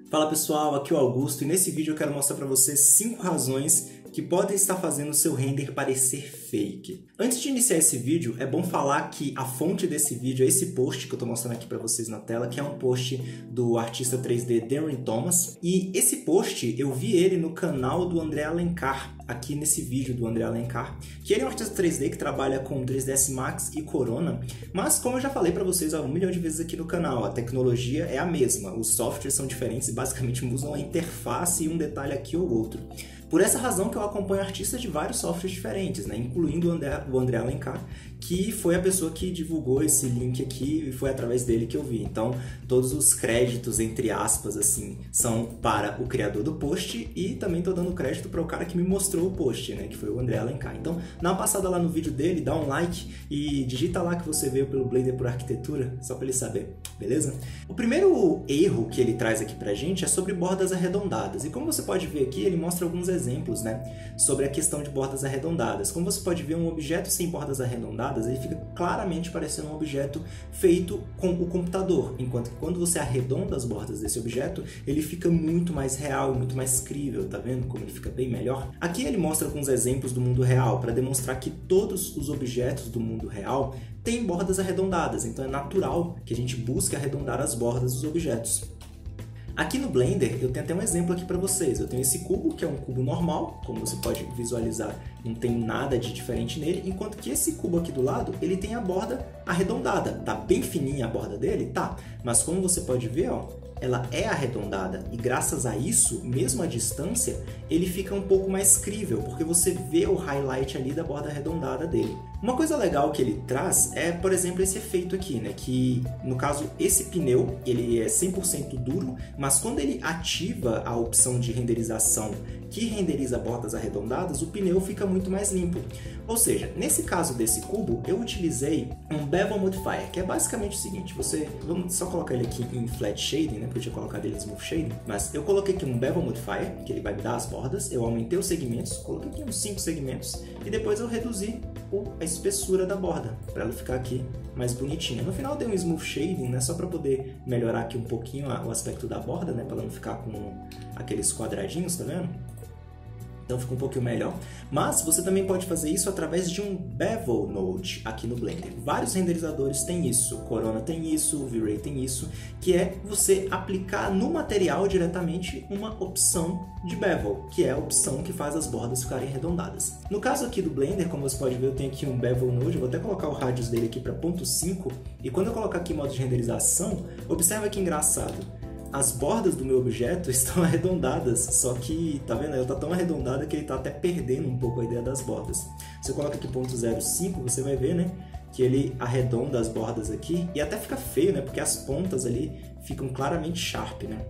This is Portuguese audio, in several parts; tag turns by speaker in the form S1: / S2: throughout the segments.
S1: Fala pessoal, aqui é o Augusto e nesse vídeo eu quero mostrar para vocês 5 razões que podem estar fazendo o seu render parecer fake. Antes de iniciar esse vídeo, é bom falar que a fonte desse vídeo é esse post que eu estou mostrando aqui para vocês na tela, que é um post do artista 3D Darren Thomas. E esse post eu vi ele no canal do André Alencar, aqui nesse vídeo do André Alencar, que ele é um artista 3D que trabalha com 3ds Max e Corona, mas como eu já falei para vocês 1 milhão de vezes aqui no canal, a tecnologia é a mesma, os softwares são diferentes e basicamente usam a interface e um detalhe aqui ou outro. Por essa razão que eu acompanho artistas de vários softwares diferentes, né? Incluindo o André Alencar, que foi a pessoa que divulgou esse link aqui e foi através dele que eu vi. Então, todos os créditos, entre aspas, assim, são para o criador do post e também estou dando crédito para o cara que me mostrou o post, né? Que foi o André Alencar. Então, dá uma passada lá no vídeo dele, dá um like e digita lá que você veio pelo Blender por Arquitetura, só para ele saber, beleza? O primeiro erro que ele traz aqui pra gente é sobre bordas arredondadas. E como você pode ver aqui, ele mostra alguns exemplos, né, sobre a questão de bordas arredondadas. Como você pode ver, um objeto sem bordas arredondadas, ele fica claramente parecendo um objeto feito com o computador, enquanto que quando você arredonda as bordas desse objeto, ele fica muito mais real e muito mais crível, tá vendo como ele fica bem melhor? Aqui ele mostra alguns exemplos do mundo real, para demonstrar que todos os objetos do mundo real têm bordas arredondadas, então é natural que a gente busque arredondar as bordas dos objetos. Aqui no Blender, eu tenho até um exemplo aqui para vocês. Eu tenho esse cubo, que é um cubo normal, como você pode visualizar, não tem nada de diferente nele, enquanto que esse cubo aqui do lado, ele tem a borda arredondada. Tá bem fininha a borda dele? Tá, mas como você pode ver, ó, ela é arredondada e graças a isso, mesmo à distância, ele fica um pouco mais crível, porque você vê o highlight ali da borda arredondada dele. Uma coisa legal que ele traz é, por exemplo, esse efeito aqui, né? Que, no caso, esse pneu, ele é 100% duro, mas quando ele ativa a opção de renderização que renderiza bordas arredondadas, o pneu fica muito mais limpo. Ou seja, nesse caso desse cubo, eu utilizei um Bevel Modifier, que é basicamente o seguinte, vamos só colocar ele aqui em Flat Shading, né? Porque eu tinha colocado ele em Smooth Shading, mas eu coloquei aqui um Bevel Modifier, que ele vai me dar as bordas, eu aumentei os segmentos, coloquei aqui uns 5 segmentos, e depois eu reduzi a espessura da borda, para ela ficar aqui mais bonitinha. No final dei um Smooth Shading, né? Só para poder melhorar aqui um pouquinho o aspecto da borda, né? Para ela não ficar com aqueles quadradinhos, tá vendo? Então fica um pouquinho melhor. Mas você também pode fazer isso através de um Bevel Node aqui no Blender. Vários renderizadores têm isso. Corona tem isso, o V-Ray tem isso, que é você aplicar no material diretamente uma opção de Bevel, que é a opção que faz as bordas ficarem arredondadas. No caso aqui do Blender, como você pode ver, eu tenho aqui um Bevel Node, eu vou até colocar o radius dele aqui para 0.5, e quando eu colocar aqui em modo de renderização, observa que engraçado. As bordas do meu objeto estão arredondadas, só que, tá vendo? Ela está tão arredondada que ele está até perdendo um pouco a ideia das bordas. Se eu coloco aqui 0.05, você vai ver, né? Que ele arredonda as bordas aqui e até fica feio, né? Porque as pontas ali ficam claramente sharp, né?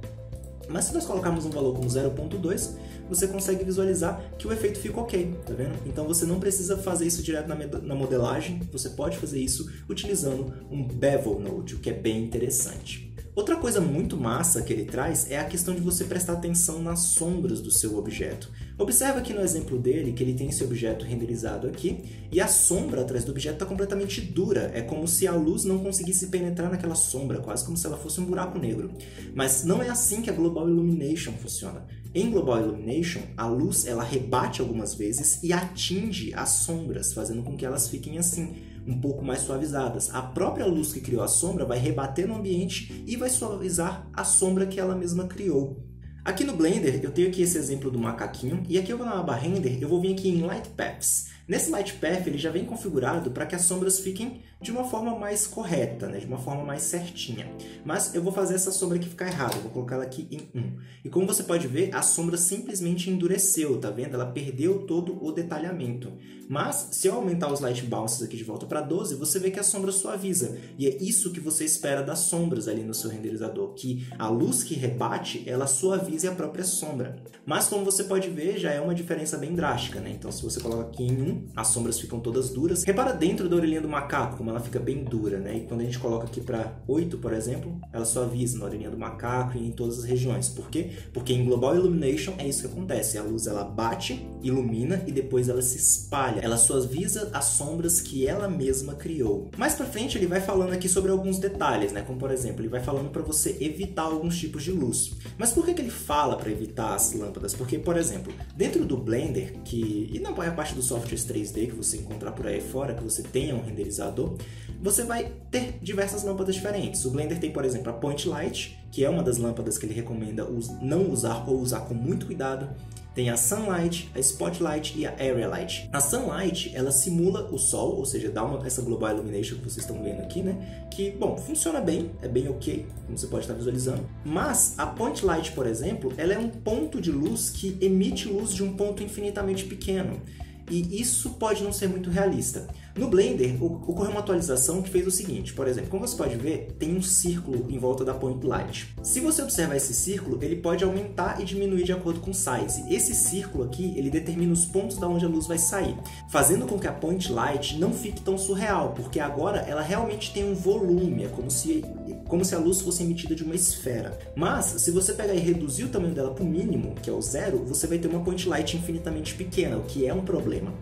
S1: Mas se nós colocarmos um valor como 0.2, você consegue visualizar que o efeito fica ok, tá vendo? Então você não precisa fazer isso direto na modelagem, você pode fazer isso utilizando um Bevel Node, o que é bem interessante. Outra coisa muito massa que ele traz é a questão de você prestar atenção nas sombras do seu objeto. Observa aqui no exemplo dele que ele tem esse objeto renderizado aqui e a sombra atrás do objeto está completamente dura. É como se a luz não conseguisse penetrar naquela sombra, quase como se ela fosse um buraco negro. Mas não é assim que a Global Illumination funciona. Em Global Illumination, a luz ela rebate algumas vezes e atinge as sombras, fazendo com que elas fiquem assim, um pouco mais suavizadas. A própria luz que criou a sombra vai rebater no ambiente e vai suavizar a sombra que ela mesma criou. Aqui no Blender, eu tenho aqui esse exemplo do macaquinho, e aqui eu vou na aba Render, eu vou vir aqui em Light Paths. Nesse Light Path, ele já vem configurado para que as sombras fiquem de uma forma mais correta, né? De uma forma mais certinha. Mas eu vou fazer essa sombra aqui ficar errada, eu vou colocar ela aqui em 1. E como você pode ver, a sombra simplesmente endureceu, tá vendo? Ela perdeu todo o detalhamento. Mas, se eu aumentar os Light Bounces aqui de volta para 12, você vê que a sombra suaviza. E é isso que você espera das sombras ali no seu renderizador, que a luz que rebate, ela suavize a própria sombra. Mas, como você pode ver, já é uma diferença bem drástica, né? Então, se você coloca aqui em 1, as sombras ficam todas duras. Repara dentro da orelhinha do macaco, como ela fica bem dura, né? E quando a gente coloca aqui para 8, por exemplo, ela suaviza na orelhinha do macaco e em todas as regiões. Por quê? Porque em Global Illumination é isso que acontece. A luz ela bate, ilumina e depois ela se espalha. Ela suaviza as sombras que ela mesma criou. Mais pra frente ele vai falando aqui sobre alguns detalhes, né? Como por exemplo, ele vai falando para você evitar alguns tipos de luz. Mas por que ele fala para evitar as lâmpadas? Porque, por exemplo, dentro do Blender, e na maior parte dos softwares 3D que você encontrar por aí fora, que você tenha um renderizador, você vai ter diversas lâmpadas diferentes. O Blender tem, por exemplo, a Point Light, que é uma das lâmpadas que ele recomenda não usar ou usar com muito cuidado. Tem a Sunlight, a Spotlight e a Area Light. A Sunlight, ela simula o sol, ou seja, dá essa Global Illumination que vocês estão vendo aqui, né? Que, bom, funciona bem, é bem ok, como você pode estar visualizando. Mas a Point Light, por exemplo, ela é um ponto de luz que emite luz de um ponto infinitamente pequeno. E isso pode não ser muito realista. No Blender, ocorreu uma atualização que fez o seguinte, por exemplo, como você pode ver, tem um círculo em volta da Point Light. Se você observar esse círculo, ele pode aumentar e diminuir de acordo com o size. Esse círculo aqui, ele determina os pontos da onde a luz vai sair, fazendo com que a Point Light não fique tão surreal, porque agora ela realmente tem um volume, é como se a luz fosse emitida de uma esfera. Mas, se você pegar e reduzir o tamanho dela para o mínimo, que é o 0, você vai ter uma Point Light infinitamente pequena, o que é um problema.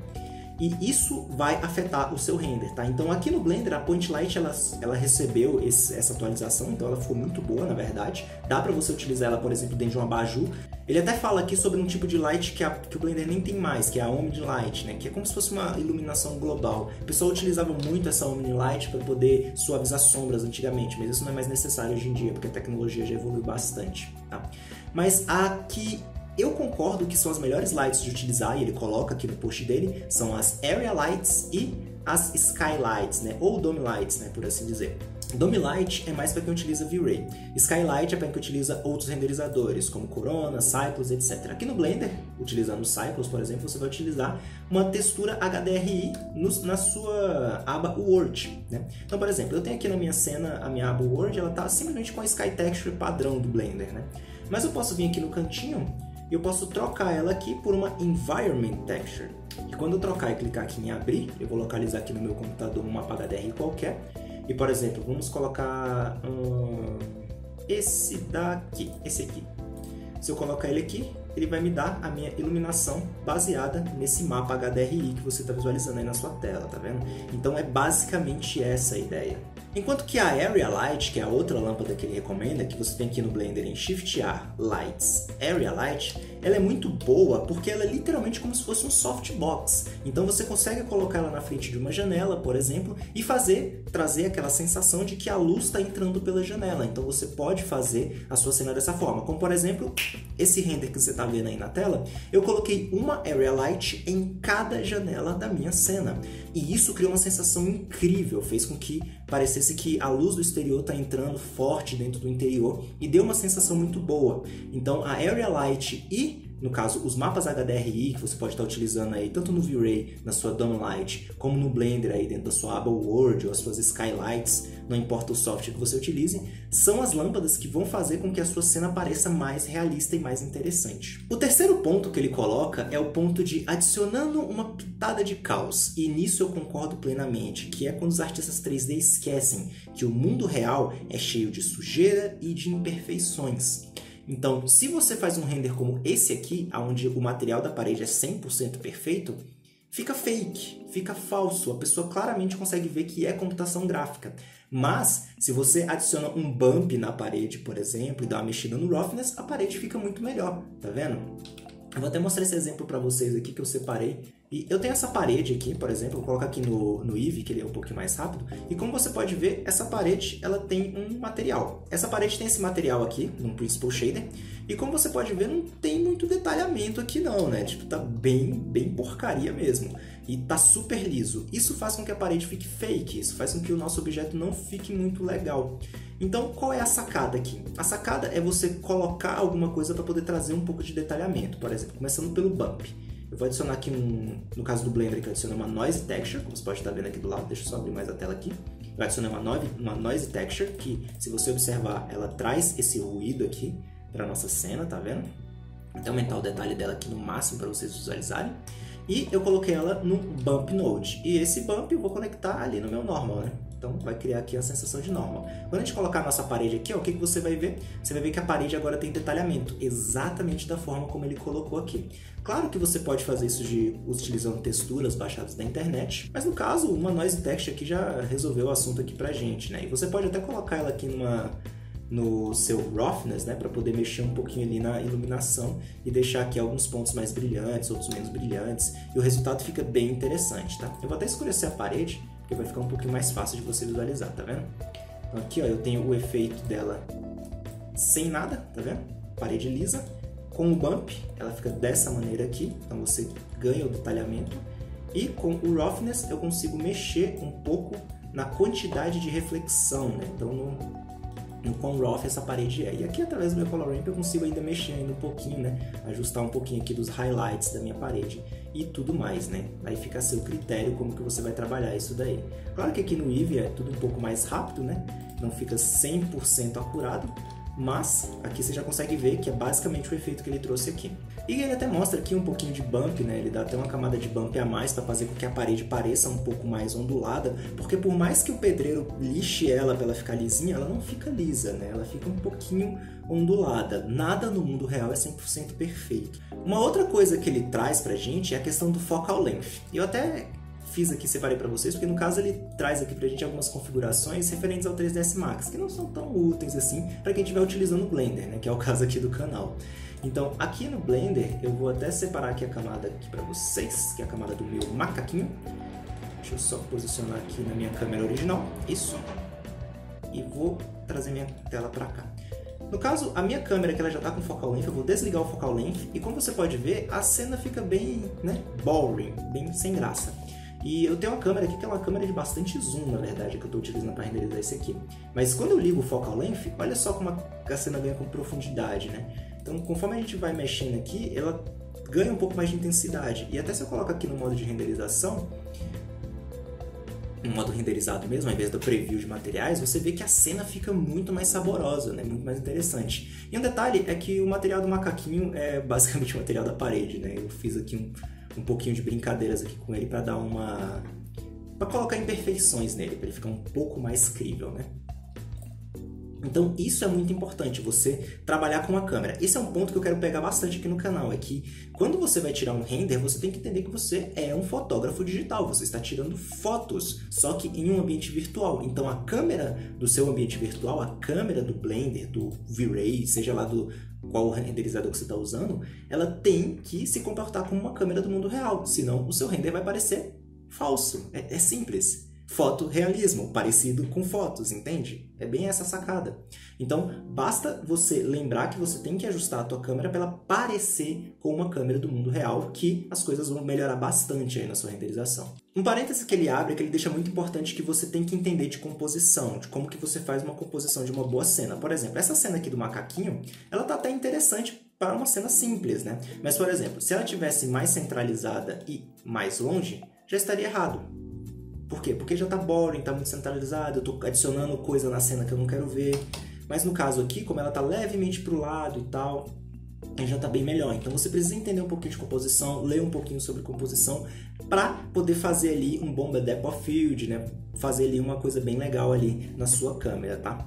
S1: E isso vai afetar o seu render, tá? Então aqui no Blender a Point Light ela recebeu essa atualização, então ela ficou muito boa, na verdade. Dá para você utilizar ela, por exemplo, dentro de um abajur. Ele até fala aqui sobre um tipo de light que o Blender nem tem mais, que é a Omni Light, né? Que é como se fosse uma iluminação global. O pessoal utilizava muito essa Omni Light para poder suavizar sombras antigamente, mas isso não é mais necessário hoje em dia, porque a tecnologia já evoluiu bastante, tá? Mas aqui eu concordo que são as melhores lights de utilizar, e ele coloca aqui no post dele, são as Area Lights e as Skylights, né? Ou Dome Lights, né? Por assim dizer. Dome Light é mais para quem utiliza V-Ray. Skylight é para quem utiliza outros renderizadores, como Corona, Cycles, etc. Aqui no Blender, utilizando o Cycles, por exemplo, você vai utilizar uma textura HDRI na sua aba World, né? Então, por exemplo, eu tenho aqui na minha cena, a minha aba World, ela está simplesmente com a Sky Texture padrão do Blender, né? Mas eu posso vir aqui no cantinho e eu posso trocar ela aqui por uma Environment Texture. E quando eu trocar e clicar aqui em abrir, eu vou localizar aqui no meu computador um mapa HDRI qualquer. E, por exemplo, vamos colocar esse daqui, esse aqui. Se eu colocar ele aqui, ele vai me dar a minha iluminação baseada nesse mapa HDRI que você está visualizando aí na sua tela, tá vendo? Então é basicamente essa a ideia. Enquanto que a Area Light, que é a outra lâmpada que ele recomenda, que você tem aqui no Blender em Shift A, Lights, Area Light, ela é muito boa porque ela é literalmente como se fosse um softbox. Então você consegue colocar ela na frente de uma janela, por exemplo, e trazer aquela sensação de que a luz está entrando pela janela. Então você pode fazer a sua cena dessa forma. Como por exemplo, esse render que você está vendo aí na tela, eu coloquei uma Area Light em cada janela da minha cena. E isso criou uma sensação incrível, fez com que parecesse que a luz do exterior está entrando forte dentro do interior e deu uma sensação muito boa. Então a Area Light e, no caso, os mapas HDRI que você pode estar utilizando aí, tanto no V-Ray, na sua Dome Light, como no Blender aí dentro da sua aba World ou as suas Skylights, não importa o software que você utilize, são as lâmpadas que vão fazer com que a sua cena pareça mais realista e mais interessante. O terceiro ponto que ele coloca é o ponto de adicionando uma pitada de caos, e nisso eu concordo plenamente, que é quando os artistas 3D esquecem que o mundo real é cheio de sujeira e de imperfeições. Então, se você faz um render como esse aqui, onde o material da parede é 100% perfeito, fica fake, fica falso, a pessoa claramente consegue ver que é computação gráfica. Mas, se você adiciona um bump na parede, por exemplo, e dá uma mexida no roughness, a parede fica muito melhor, tá vendo? Eu vou até mostrar esse exemplo para vocês aqui que eu separei. E eu tenho essa parede aqui, por exemplo, vou colocar aqui no Eevee, que ele é um pouquinho mais rápido. E como você pode ver, essa parede ela tem um material. Essa parede tem esse material aqui, no Principal Shader. E como você pode ver, não tem muito detalhamento aqui não, né? Tipo, tá bem porcaria mesmo. E tá super liso. Isso faz com que a parede fique fake, isso faz com que o nosso objeto não fique muito legal. Então, qual é a sacada aqui? A sacada é você colocar alguma coisa para poder trazer um pouco de detalhamento. Por exemplo, começando pelo bump. Eu vou adicionar aqui, no caso do Blender, que eu adiciono uma Noise Texture, como você pode estar vendo aqui do lado. Deixa eu só abrir mais a tela aqui. Eu adicionei uma Noise Texture, que se você observar, ela traz esse ruído aqui para nossa cena, tá vendo? Até aumentar o detalhe dela aqui no máximo para vocês visualizarem. E eu coloquei ela no Bump Node. E esse Bump eu vou conectar ali no meu Normal, né? Então vai criar aqui a sensação de Normal. Quando a gente colocar a nossa parede aqui, ó, o que você vai ver? Você vai ver que a parede agora tem detalhamento, exatamente da forma como ele colocou aqui. Claro que você pode fazer isso utilizando texturas baixadas da internet, mas no caso, uma Noise Text aqui já resolveu o assunto aqui pra gente, né? E você pode até colocar ela aqui no seu roughness, né, para poder mexer um pouquinho ali na iluminação e deixar aqui alguns pontos mais brilhantes, outros menos brilhantes, e o resultado fica bem interessante, tá? Eu vou até escurecer a parede, porque vai ficar um pouquinho mais fácil de você visualizar, tá vendo? Então aqui, ó, eu tenho o efeito dela sem nada, tá vendo? Parede lisa. Com o bump, ela fica dessa maneira aqui, então você ganha o detalhamento. E com o roughness eu consigo mexer um pouco na quantidade de reflexão, né? Então no quão rough essa parede é. E aqui através do meu Color Ramp eu consigo ainda mexer ainda um pouquinho, né? Ajustar um pouquinho aqui dos highlights da minha parede e tudo mais, né? Aí fica a seu critério como que você vai trabalhar isso daí. Claro que aqui no Eevee é tudo um pouco mais rápido, né? Não fica 100% acurado, mas aqui você já consegue ver que é basicamente o efeito que ele trouxe aqui. E ele até mostra aqui um pouquinho de bump, né? Ele dá até uma camada de bump a mais para fazer com que a parede pareça um pouco mais ondulada, porque por mais que o pedreiro lixe ela para ela ficar lisinha, ela não fica lisa, né? Ela fica um pouquinho ondulada. Nada no mundo real é 100% perfeito. Uma outra coisa que ele traz pra gente é a questão do focal length. Eu até fiz aqui, separei para vocês, porque no caso ele traz aqui pra gente algumas configurações referentes ao 3ds Max, que não são tão úteis assim para quem estiver utilizando o Blender, né, que é o caso aqui do canal. Então, aqui no Blender, eu vou até separar aqui a camada aqui para vocês, que é a camada do meu macaquinho. Deixa eu só posicionar aqui na minha câmera original, isso. E vou trazer minha tela para cá. No caso, a minha câmera que ela já está com focal length, eu vou desligar o focal length e como você pode ver, a cena fica bem, né, boring, bem sem graça. E eu tenho uma câmera aqui que é uma câmera de bastante zoom, na verdade, que eu estou utilizando para renderizar esse aqui. Mas quando eu ligo o focal length, olha só como a cena ganha com profundidade, né? Então, conforme a gente vai mexendo aqui, ela ganha um pouco mais de intensidade. E até se eu coloco aqui no modo de renderização, no modo renderizado mesmo, ao invés do preview de materiais, você vê que a cena fica muito mais saborosa, né? Muito mais interessante. E um detalhe é que o material do macaquinho é basicamente o material da parede, né? Eu fiz aqui um pouquinho de brincadeiras aqui com ele para dar para colocar imperfeições nele, para ele ficar um pouco mais crível, né? Então isso é muito importante, você trabalhar com a câmera. Esse é um ponto que eu quero pegar bastante aqui no canal, é que quando você vai tirar um render, você tem que entender que você é um fotógrafo digital, você está tirando fotos, só que em um ambiente virtual. Então a câmera do seu ambiente virtual, a câmera do Blender, do V-Ray, seja lá do qual renderizador que você está usando, ela tem que se comportar como uma câmera do mundo real, senão o seu render vai parecer falso. É simples. Fotorrealismo, parecido com fotos, entende? É bem essa sacada. Então, basta você lembrar que você tem que ajustar a tua câmera para ela parecer com uma câmera do mundo real, que as coisas vão melhorar bastante aí na sua renderização. Um parêntese que ele abre é que ele deixa muito importante que você tem que entender de composição, de como que você faz uma composição de uma boa cena. Por exemplo, essa cena aqui do macaquinho, ela tá até interessante para uma cena simples, né? Mas, por exemplo, se ela tivesse mais centralizada e mais longe, já estaria errado. Por quê? Porque já tá boring, tá muito centralizado, eu tô adicionando coisa na cena que eu não quero ver. Mas no caso aqui, como ela tá levemente pro lado e tal, já tá bem melhor. Então você precisa entender um pouquinho de composição, ler um pouquinho sobre composição para poder fazer ali um bom depth of field, né? Fazer ali uma coisa bem legal ali na sua câmera, tá?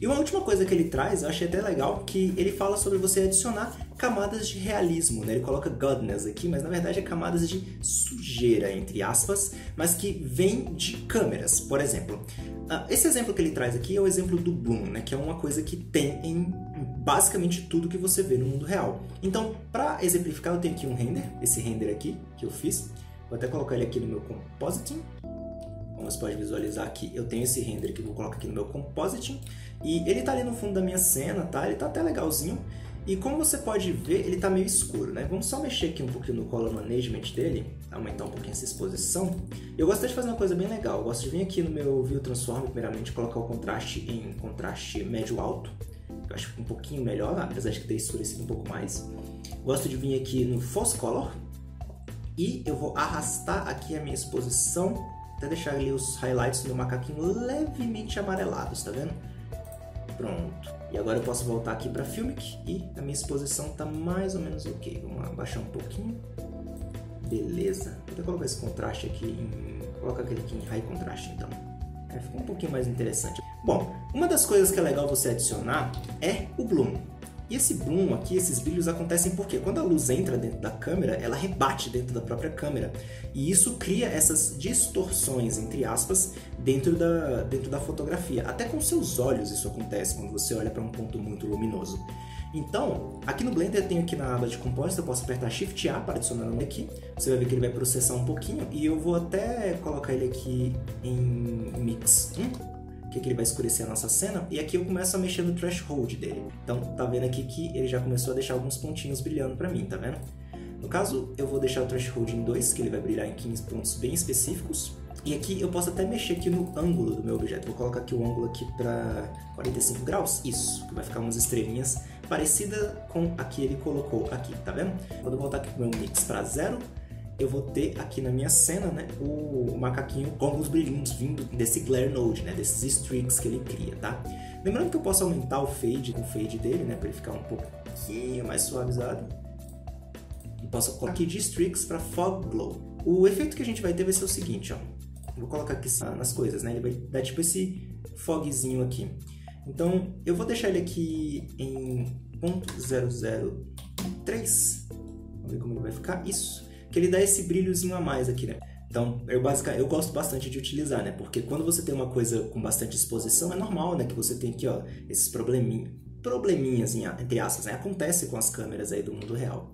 S1: E uma última coisa que ele traz, eu achei até legal, que ele fala sobre você adicionar camadas de realismo, né? Ele coloca godness aqui, mas na verdade é camadas de sujeira, entre aspas, mas que vem de câmeras. Por exemplo, esse exemplo que ele traz aqui é o exemplo do Bloom, né? Que é uma coisa que tem em basicamente tudo que você vê no mundo real. Então, para exemplificar, eu tenho aqui um render, esse render aqui que eu fiz. Vou até colocar ele aqui no meu Compositing. Como você pode visualizar aqui, eu tenho esse render que eu vou colocar aqui no meu Compositing. E ele tá ali no fundo da minha cena, tá? Ele tá até legalzinho. E como você pode ver, ele tá meio escuro, né? Vamos só mexer aqui um pouquinho no Color Management dele, aumentar um pouquinho essa exposição. Eu gosto de fazer uma coisa bem legal. Eu gosto de vir aqui no meu View Transform, primeiramente, colocar o contraste em contraste médio-alto. Eu acho um pouquinho melhor, apesar de ter escurecido um pouco mais. Gosto de vir aqui no False Color. E eu vou arrastar aqui a minha exposição, até deixar ali os highlights do meu macaquinho levemente amarelados, tá vendo? Pronto. E agora eu posso voltar aqui para Filmic e a minha exposição tá mais ou menos ok. Vamos lá, baixar um pouquinho. Beleza. Vou até colocar esse contraste aqui coloca aquele aqui em High Contrast, então. Ficou um pouquinho mais interessante. Bom, uma das coisas que é legal você adicionar é o Bloom. E esse Bloom aqui, esses brilhos acontecem porque quando a luz entra dentro da câmera, ela rebate dentro da própria câmera. E isso cria essas distorções, entre aspas, dentro da fotografia. Até com seus olhos isso acontece quando você olha para um ponto muito luminoso. Então, aqui no Blender eu tenho aqui na aba de Compositor, eu posso apertar Shift A para adicionar um aqui. Você vai ver que ele vai processar um pouquinho e eu vou até colocar ele aqui em Mix 1. Que ele vai escurecer a nossa cena, e aqui eu começo a mexer no threshold dele. Então, tá vendo aqui que ele já começou a deixar alguns pontinhos brilhando pra mim, tá vendo? No caso, eu vou deixar o threshold em 2, que ele vai brilhar em 15 pontos bem específicos. E aqui eu posso até mexer aqui no ângulo do meu objeto. Vou colocar aqui o ângulo aqui pra 45 graus, isso, que vai ficar umas estrelinhas parecida com a que ele colocou aqui, tá vendo? Quando eu voltar aqui com o meu mix pra 0, eu vou ter aqui na minha cena, né, o macaquinho com alguns brilhinhos vindo desse glare node, né, desses streaks que ele cria, tá? Lembrando que eu posso aumentar o fade dele, né, para ele ficar um pouquinho mais suavizado. E posso colocar aqui de streaks para fog glow. O efeito que a gente vai ter vai ser o seguinte, ó. Vou colocar aqui nas coisas, né, ele vai dar tipo esse fogzinho aqui. Então, eu vou deixar ele aqui em 0.003. Vamos ver como ele vai ficar. Isso. Que ele dá esse brilhozinho a mais aqui, né? Então, eu gosto bastante de utilizar, né? Porque quando você tem uma coisa com bastante exposição, é normal, né? Que você tem aqui, ó, esses probleminhas, entre aspas, né? Acontece com as câmeras aí do mundo real.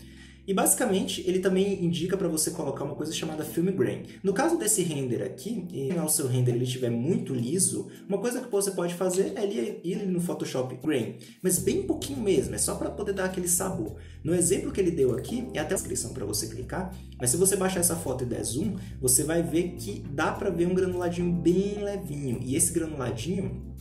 S1: E basicamente, ele também indica para você colocar uma coisa chamada Film Grain. No caso desse render aqui, se o seu render ele estiver muito liso, uma coisa que você pode fazer é ir no Photoshop Grain, mas bem pouquinho mesmo, é só para poder dar aquele sabor. No exemplo que ele deu aqui, é até a descrição para você clicar, mas se você baixar essa foto e der zoom, você vai ver que dá para ver um granuladinho bem levinho, e esse granuladinho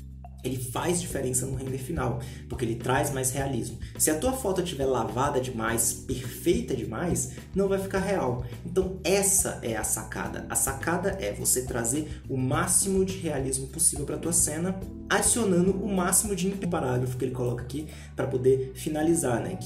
S1: ele faz diferença no render final, porque ele traz mais realismo. Se a tua foto estiver lavada demais, perfeita demais, não vai ficar real. Então essa é a sacada. A sacada é você trazer o máximo de realismo possível para a tua cena, adicionando o máximo de parágrafo que ele coloca aqui para poder finalizar, né?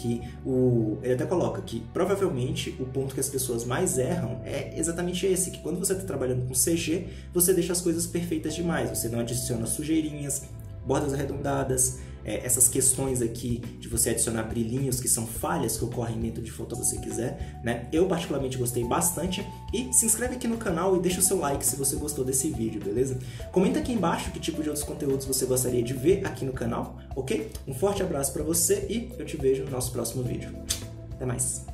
S1: Ele até coloca que provavelmente o ponto que as pessoas mais erram é exatamente esse, que quando você está trabalhando com CG, você deixa as coisas perfeitas demais, você não adiciona sujeirinhas, bordas arredondadas, essas questões aqui de você adicionar brilhinhos que são falhas que ocorrem dentro de foto se você quiser, né? Eu particularmente gostei bastante e se inscreve aqui no canal e deixa o seu like se você gostou desse vídeo, beleza? Comenta aqui embaixo que tipo de outros conteúdos você gostaria de ver aqui no canal, ok? Um forte abraço pra você e eu te vejo no nosso próximo vídeo. Até mais!